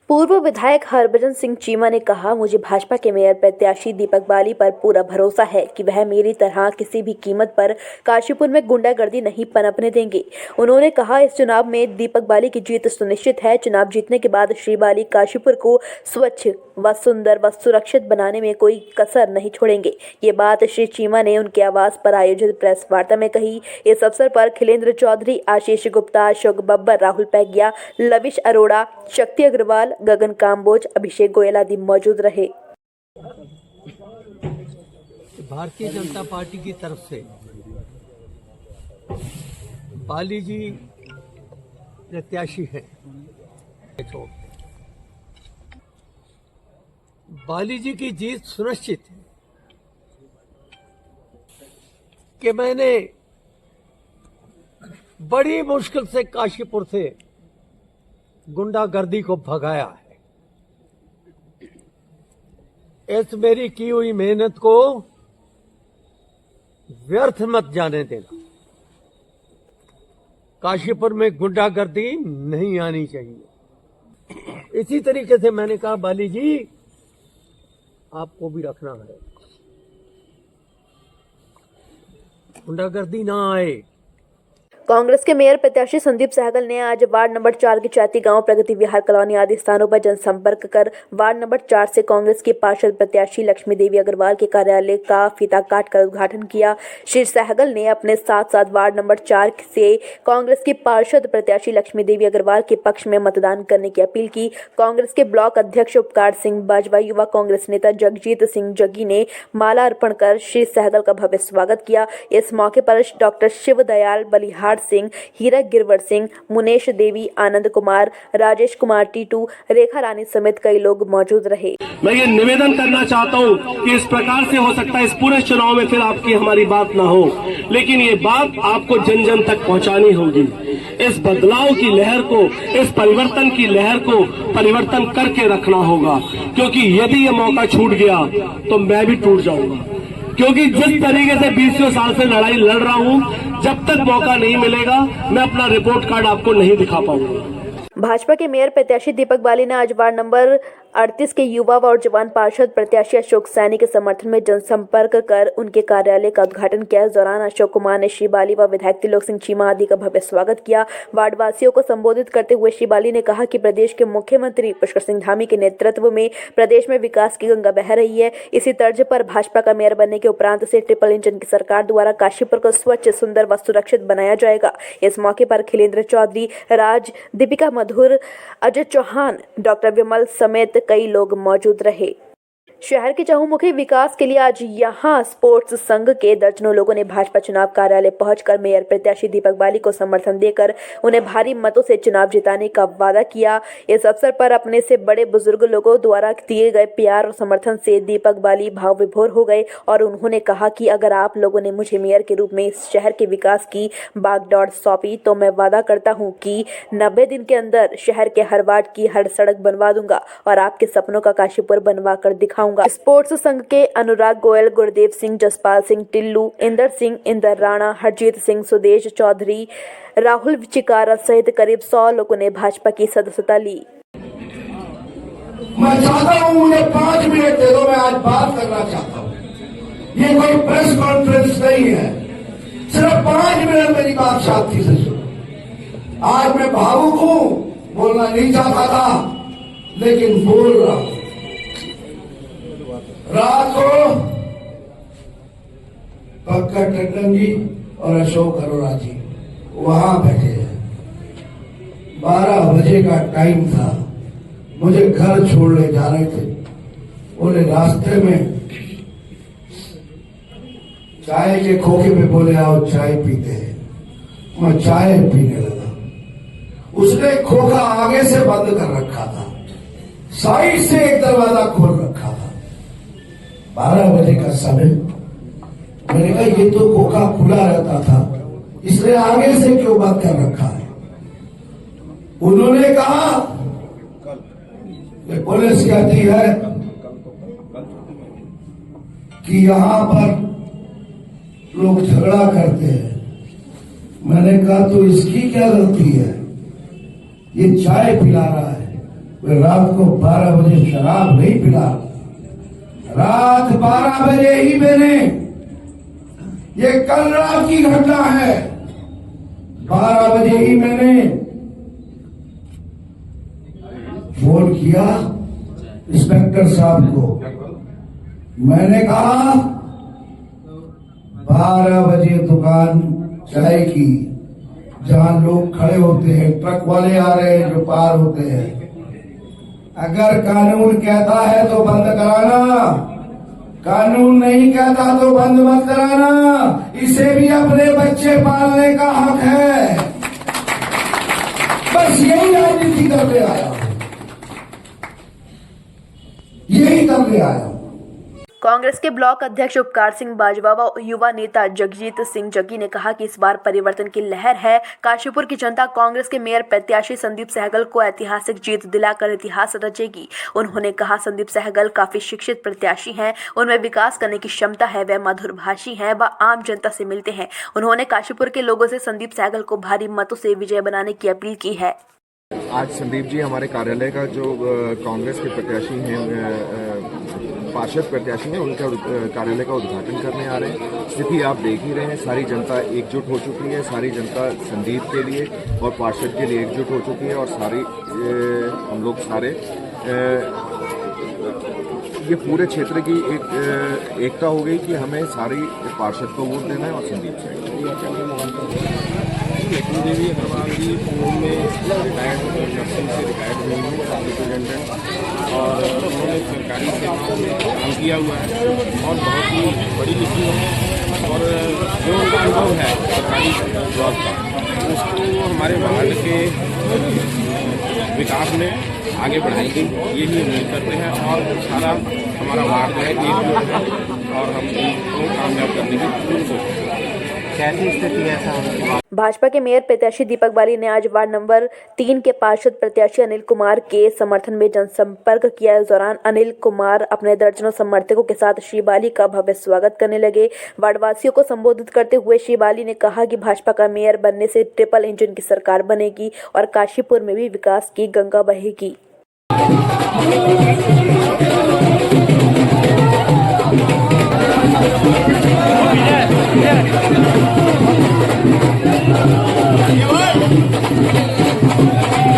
पूर्व विधायक हरभजन सिंह चीमा ने कहा, मुझे भाजपा के मेयर प्रत्याशी दीपक बाली पर पूरा भरोसा है कि वह मेरी तरह किसी भी कीमत पर काशीपुर में गुंडागर्दी नहीं पनपने देंगे। उन्होंने कहा, इस चुनाव में दीपक बाली की जीत सुनिश्चित है। चुनाव जीतने के बाद श्री बाली काशीपुर को स्वच्छ व सुंदर व सुरक्षित बनाने में कोई कसर नहीं छोड़ेंगे। ये बात श्री चीमा ने उनके आवास पर आयोजित प्रेस वार्ता में कही। इस अवसर पर खिलेंद्र चौधरी, आशीष गुप्ता, अशोक बब्बर, राहुल पैगिया, लविश अरोड़ा, शक्ति अग्रवाल, गगन काम्बोज, अभिषेक गोयल आदि मौजूद रहे। भारतीय जनता पार्टी की तरफ से बाली जी प्रत्याशी है। बाली जी की जीत सुनिश्चित है कि मैंने बड़ी मुश्किल से काशीपुर से गुंडागर्दी को भगाया है। इस मेरी की हुई मेहनत को व्यर्थ मत जाने देना। काशीपुर में गुंडागर्दी नहीं आनी चाहिए। इसी तरीके से मैंने कहा, बाली जी आपको भी रखना है, गुंडागर्दी ना आए। कांग्रेस के मेयर प्रत्याशी संदीप सहगल ने आज वार्ड नंबर 4 के चाती गांव, प्रगति विहार कॉलोनी आदि स्थानों पर जनसंपर्क कर वार्ड नंबर 4 से कांग्रेस की पार्षद प्रत्याशी लक्ष्मी देवी अग्रवाल के कार्यालय का फीता काटकर उद्घाटन किया। श्री सहगल ने अपने साथ साथ वार्ड नंबर 4 से कांग्रेस की पार्षद प्रत्याशी लक्ष्मी देवी अग्रवाल के पक्ष में मतदान करने की अपील की। कांग्रेस के ब्लॉक अध्यक्ष उपकार सिंह बाजवा, युवा कांग्रेस नेता जगजीत सिंह जग्गी ने माला अर्पण कर श्री सहगल का भव्य स्वागत किया। इस मौके पर डॉक्टर शिवदयाल बलिहार सिंह, हीरा गिरवर सिंह, मुनेश देवी, आनंद कुमार, राजेश कुमार टीटू, रेखा रानी समेत कई लोग मौजूद रहे। मैं ये निवेदन करना चाहता हूँ कि इस प्रकार से हो सकता है इस पूरे चुनाव में फिर आपकी हमारी बात ना हो, लेकिन ये बात आपको जन जन तक पहुँचानी होगी। इस बदलाव की लहर को, इस परिवर्तन की लहर को परिवर्तन करके रखना होगा, क्योंकि यदि ये मौका छूट गया तो मैं भी टूट जाऊंगा। क्योंकि जिस तरीके से 20 साल से लड़ाई लड़ रहा हूं, जब तक मौका नहीं मिलेगा मैं अपना रिपोर्ट कार्ड आपको नहीं दिखा पाऊंगा। भाजपा के मेयर प्रत्याशी दीपक बाली ने आज वार्ड नंबर 38 के युवा और जवान पार्षद प्रत्याशी अशोक सैनी के समर्थन में जनसंपर्क कर उनके कार्यालय का उद्घाटन किया। इस दौरान अशोक कुमार ने श्री बाली व विधायक त्रिलोक सिंह चीमा आदि का भव्य स्वागत किया। वार्डवासियों को संबोधित करते हुए श्री बाली ने कहा कि प्रदेश के मुख्यमंत्री पुष्कर सिंह धामी के नेतृत्व में प्रदेश में विकास की गंगा बह रही है। इसी तर्ज पर भाजपा का मेयर बनने के उपरांत से ट्रिपल इंजन की सरकार द्वारा काशीपुर को स्वच्छ, सुंदर व सुरक्षित बनाया जाएगा। इस मौके पर खिलेंद्र चौधरी, राज, दीपिका मधुर, अजय चौहान, डॉक्टर विमल समेत कई लोग मौजूद रहे। शहर के चहुमुखी विकास के लिए आज यहां स्पोर्ट्स संघ के दर्जनों लोगों ने भाजपा चुनाव कार्यालय पहुंचकर मेयर प्रत्याशी दीपक बाली को समर्थन देकर उन्हें भारी मतों से चुनाव जिताने का वादा किया। इस अवसर पर अपने से बड़े बुजुर्ग लोगों द्वारा दिए गए प्यार और समर्थन से दीपक बाली भाव विभोर हो गए और उन्होंने कहा कि अगर आप लोगों ने मुझे मेयर के रूप में इस शहर के विकास की बागडोर सौंपी तो मैं वादा करता हूँ कि 90 दिन के अंदर शहर के हर वार्ड की हर सड़क बनवा दूंगा और आपके सपनों का काशीपुर बनवा कर दिखाऊंगा। स्पोर्ट्स संघ के अनुराग गोयल, गुरदेव सिंह, जसपाल सिंह, टिल्लू, इंदर सिंह, इंदर राणा, हरजीत सिंह, सुदेश चौधरी, राहुल चिकारा सहित करीब 100 लोगों ने भाजपा की सदस्यता ली। मैं चाहता हूं मुझे 5 मिनट दे दो, मैं आज बात करना चाहता हूं। ये कोई प्रेस कॉन्फ्रेंस नहीं है, सिर्फ 5 मिनट मेरी बात शांति से सुनो। आज मैं भावुक हूं, बोलना नहीं चाहता था लेकिन बोल रहा हूं। रात को पंकज टंडन जी और अशोक अरोड़ा जी वहां बैठे हैं। 12 बजे का टाइम था, मुझे घर छोड़ने जा रहे थे। बोले रास्ते में चाय के खोखे पे बोले आओ चाय पीते हैं। मैं चाय पीने लगा। उसने खोखा आगे से बंद कर रखा था, साइड से एक दरवाजा खोल रखा था। 12 बजे का समय। मैंने कहा ये तो खोखा खुला रहता था, इसने आगे से क्यों बंद कर रखा है? उन्होंने कहा कि पुलिस कहती है कि यहां पर लोग झगड़ा करते हैं। मैंने कहा तो इसकी क्या गलती है? ये चाय पिला रहा है, रात को 12 बजे शराब नहीं पिला, रात 12 बजे ही मैंने, ये कल रात की घटना है, 12 बजे ही मैंने फोन किया इंस्पेक्टर साहब को। मैंने कहा 12 बजे दुकान चाय की, जहां लोग खड़े होते हैं, ट्रक वाले आ रहे हैं जो पार होते हैं, अगर कानून कहता है तो बंद कराना, कानून नहीं कहता तो बंद मत कराना। इसे भी अपने बच्चे पालने का हक है। बस यही राजनीति करने आया, यही करने आया। कांग्रेस के ब्लॉक अध्यक्ष उपकार सिंह बाजवा व युवा नेता जगजीत सिंह जग्गी ने कहा कि इस बार परिवर्तन की लहर है। काशीपुर की जनता कांग्रेस के मेयर प्रत्याशी संदीप सहगल को ऐतिहासिक जीत दिलाकर इतिहास रचेगी। उन्होंने कहा संदीप सहगल काफी शिक्षित प्रत्याशी हैं, उनमें विकास करने की क्षमता है, वे मधुरभाषी हैं व आम जनता से मिलते हैं। उन्होंने काशीपुर के लोगों से संदीप सहगल को भारी मतों से विजय बनाने की अपील की है। आज संदीप जी हमारे कार्यालय का जो कांग्रेस के प्रत्याशी हैं, पार्षद प्रत्याशी हैं, उनका कार्यालय का उद्घाटन करने आ रहे हैं। स्थिति आप देख ही रहे हैं, सारी जनता एकजुट हो चुकी है, सारी जनता संदीप के लिए और पार्षद के लिए एकजुट हो चुकी है और सारी हम लोग सारे ये पूरे क्षेत्र की एक एकता हो गई कि हमें सारी पार्षद को वोट देना है और संदीप से। लक्ष्मी देवी अग्रवाल जी पूर्व में रिटायर्ड नर्सिंग से रिटायर्ड हुई हैं, रिप्रेजेंटेंट, और उन्होंने सरकारी सेवाओं में काम किया हुआ है और बहुत ही पढ़ी लिखी है और जो उनका अनुभव है सरकारी जॉब का, उसको हमारे वार्ड के विकास में आगे बढ़ाएंगे, यही उम्मीद करते हैं। और सारा हमारा वार्ड जो है एकजुट है और हम उनको कामयाब करने की पूरी कोशिश करेंगे। कैसी स्थिति है? भाजपा के मेयर प्रत्याशी दीपक बाली ने आज वार्ड नंबर 3 के पार्षद प्रत्याशी अनिल कुमार के समर्थन में जनसंपर्क किया। इस दौरान अनिल कुमार अपने दर्जनों समर्थकों के साथ श्री बाली का भव्य स्वागत करने लगे। वार्डवासियों को संबोधित करते हुए श्री बाली ने कहा कि भाजपा का मेयर बनने से ट्रिपल इंजन की सरकार बनेगी और काशीपुर में भी विकास की गंगा बहेगी।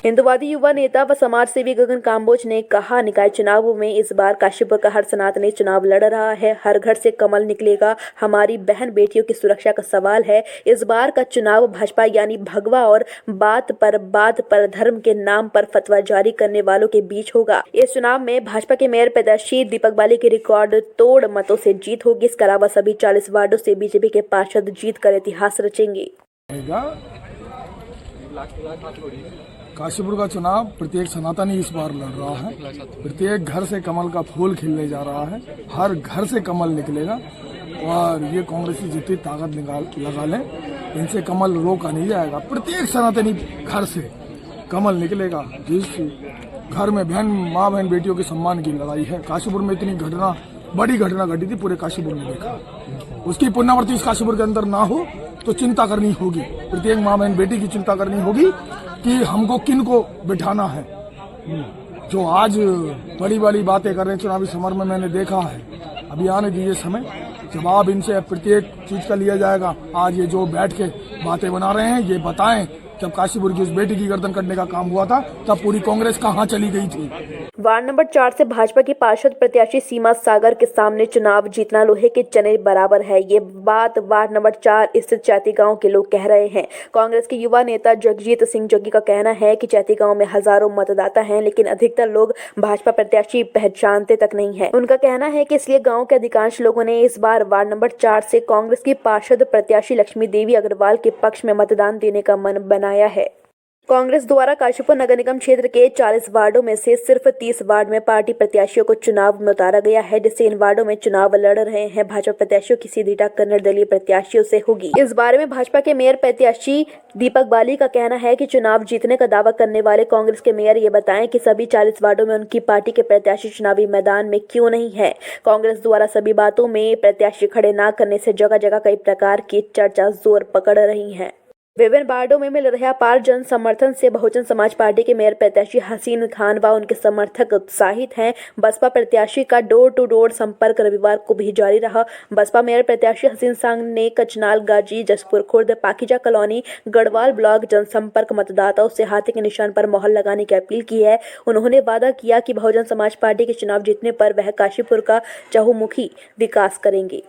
हिंदुवादी युवा नेता व समाज सेवी गगन काम्बोज ने कहा, निकाय चुनावों में इस बार काशीपुर का हर सनातनी चुनाव लड़ रहा है। हर घर से कमल निकलेगा। हमारी बहन बेटियों की सुरक्षा का सवाल है। इस बार का चुनाव भाजपा यानी भगवा और बात पर धर्म के नाम पर फतवा जारी करने वालों के बीच होगा। इस चुनाव में भाजपा के मेयर प्रत्याशी दीपक बाली की रिकॉर्ड तोड़ मतों से जीत होगी। इसके अलावा सभी 40 वार्डों से बीजेपी के पार्षद जीत कर इतिहास रचेंगे। काशीपुर का चुनाव प्रत्येक सनातनी इस बार लड़ रहा है। प्रत्येक घर से कमल का फूल खिलने जा रहा है। हर घर से कमल निकलेगा और ये कांग्रेस की जितनी ताकत लगा लें, इनसे कमल रोका नहीं जाएगा। प्रत्येक सनातनी घर से कमल निकलेगा। जिस घर में माँ बहन बेटियों के सम्मान की लड़ाई है, काशीपुर में इतनी बड़ी घटना घटी थी, पूरे काशीपुर में देखा। उसकी पुनरावृत्ति इस काशीपुर के अंदर ना हो तो चिंता करनी होगी। प्रत्येक माँ बहन बेटी की चिंता करनी होगी कि हमको किन को बिठाना है। जो आज बड़ी बातें कर रहे हैं चुनावी समर में, मैंने देखा है। अभी आने दीजिए समय, जवाब इनसे प्रत्येक चीज का लिया जाएगा। आज ये जो बैठ के बातें बना रहे हैं, ये बताएं जब काशीपुर की उस बेटी की गर्दन कटने का काम हुआ था तब पूरी कांग्रेस कहां चली गई थी। वार्ड नंबर 4 से भाजपा की पार्षद प्रत्याशी सीमा सागर के सामने चुनाव जीतना लोहे के चने बराबर है। ये बात वार्ड नंबर 4 स्थित चैती गांव के लोग कह रहे हैं। कांग्रेस के युवा नेता जगजीत सिंह जग्गी का कहना है कि चैती गांव में हजारों मतदाता हैं, लेकिन अधिकतर लोग भाजपा प्रत्याशी पहचानते तक नहीं है। उनका कहना है कि इसलिए गाँव के अधिकांश लोगों ने इस बार वार्ड नंबर 4 से कांग्रेस की पार्षद प्रत्याशी लक्ष्मी देवी अग्रवाल के पक्ष में मतदान देने का मन बनाया है। कांग्रेस द्वारा काशीपुर नगर निगम क्षेत्र के 40 वार्डों में से सिर्फ 30 वार्ड में पार्टी प्रत्याशियों को चुनाव में उतारा गया है, जिससे इन वार्डों में चुनाव लड़ रहे हैं भाजपा प्रत्याशियों की सीधी टक्कर निर्दलीय प्रत्याशियों से होगी। इस बारे में भाजपा के मेयर प्रत्याशी दीपक बाली का कहना है कि चुनाव जीतने का दावा करने वाले कांग्रेस के मेयर ये बताएं कि सभी 40 वार्डों में उनकी पार्टी के प्रत्याशी चुनावी मैदान में क्यों नहीं है। कांग्रेस द्वारा सभी बातों में प्रत्याशी खड़े न करने से जगह जगह कई प्रकार की चर्चा जोर पकड़ रही है। विभिन्न वार्डों में मिल रहे अपार जन समर्थन से बहुजन समाज पार्टी के मेयर प्रत्याशी हसीन खान व उनके समर्थक उत्साहित हैं। बसपा प्रत्याशी का डोर टू डोर संपर्क रविवार को भी जारी रहा। बसपा मेयर प्रत्याशी हसीन खान ने कचनाल, गाजी, जसपुर खुर्द, पाकिजा कॉलोनी, गढ़वाल ब्लॉक जनसंपर्क मतदाताओं से हाथी के निशान पर मोहर लगाने की अपील की है। उन्होंने वादा किया कि बहुजन समाज पार्टी के चुनाव जीतने पर वह काशीपुर का चहुमुखी विकास करेंगे।